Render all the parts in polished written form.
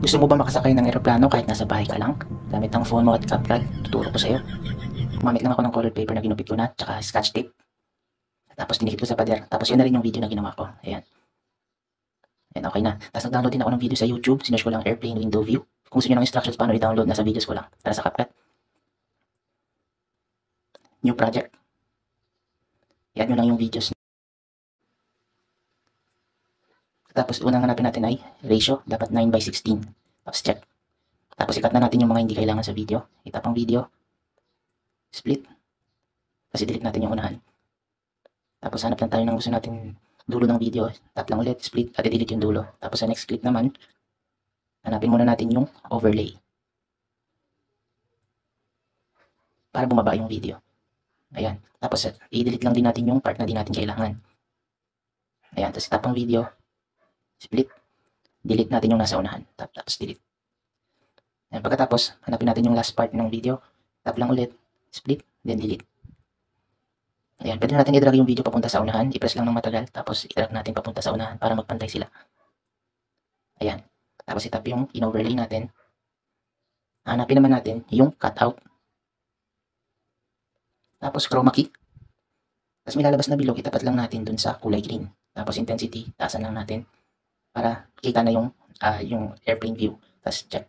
Gusto mo ba makasakay ng eroplano kahit nasa bahay ka lang? Gamit ang phone mo at CapCut, tuturo ko sa'yo. Gumamit lang ako ng colored paper na ginupit ko na, tsaka scotch tape. Tapos dinikit ko sa pader. Tapos yun na rin yung video na ginawa ko. Ayan. Ayan, okay na. Tapos nag-download din ako ng video sa YouTube. Sinerge ko lang airplane window view. Kung gusto nyo ng instructions paano i-download, nasa videos ko lang. Tara sa CapCut. New project. I-add nyo lang yung videos. Tapos unang hanapin natin ay ratio. Dapat 9:16. Tapos check. Tapos i-cut na natin yung mga hindi kailangan sa video. Itap ang video. Split. Kasi delete natin yung unahan. Tapos hanap lang tayo ng gusto natin dulo ng video. Tap lang ulit, split, at i-delete yung dulo. Tapos sa next clip naman, hanapin muna natin yung overlay. Para bumaba yung video. Ayan. Tapos i-delete lang din natin yung part na di natin kailangan. Ayan. Tapos tap ang video. Split. Delete natin yung nasa unahan. Tap, tapos delete. Ayan. Pagkatapos, hanapin natin yung last part ng video. Tap lang ulit. Split. Then delete. Ayan. Pwede natin i-drag yung video papunta sa unahan. I-press lang ng matagal. Tapos i-drag natin papunta sa unahan para magpantay sila. Ayan. Tapos itap yung in-overlay natin. Hanapin naman natin yung cutout. Tapos chroma key. Tapos may lalabas na bilog, itapat lang natin dun sa kulay green. Tapos intensity, taasan lang natin para kita na yung airplane view. Tapos check.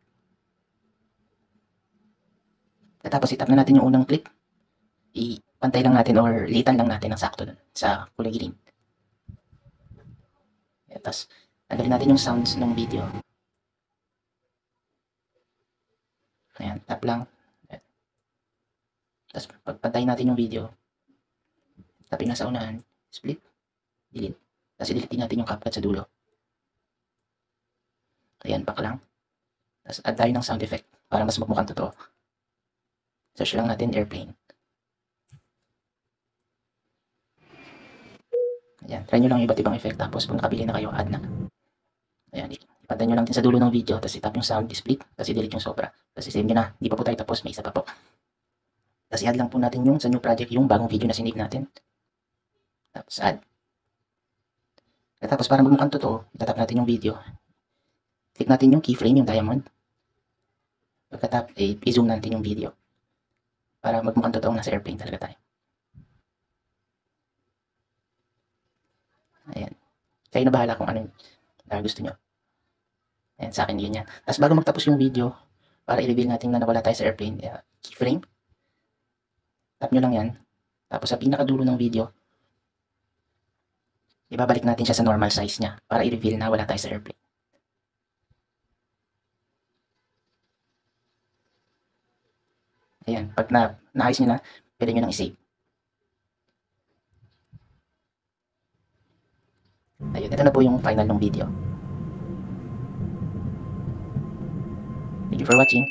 Tapos itap na natin yung unang clip. Ipantay lang natin or litan lang natin ng sakto dun sa kulay green. Tapos tanggalin natin yung sounds ng video. Ayan, tap lang. Tapos pagpantayin natin yung video, tapin na sa unahan, split, delete. Tapos i-delete natin yung CapCut sa dulo. Ayan, back lang. Tapos add tayo ng sound effect para mas magmukhang totoo. Search lang natin airplane. Ayan, try nyo lang yung iba't ibang effect. Tapos kung nakabili na kayo, add na. Ayan, ipantay nyo lang din sa dulo ng video. Tapos itap yung sound, split, tapos i-delete yung sobra. Tapos i-save nyo na. Hindi pa po tayo tapos, may isa pa po. Tapos i-add lang po natin yung sa new project, yung bagong video na sinave natin. Tapos add. Tapos para magmukhang totoo, itatap natin yung video. Click natin yung keyframe, yung diamond. Pagkatap, i-zoom natin yung video. Para magmukhang totoo nasa airplane talaga tayo. Ayan. Kayo na bahala kung ano yung gusto nyo. Ayan, sa akin yun yan. Tapos bago magtapos yung video, para i-reveal natin na nawala tayo sa airplane, keyframe. Tap nyo lang yan. Tapos sa pinakadulo ng video, ibabalik natin siya sa normal size niya para i-reveal na wala tayo sa airplane. Ayan, pag naayos nyo na, pwede nyo nang i-save. Ayun, ito na po yung final ng video. Thank you for watching.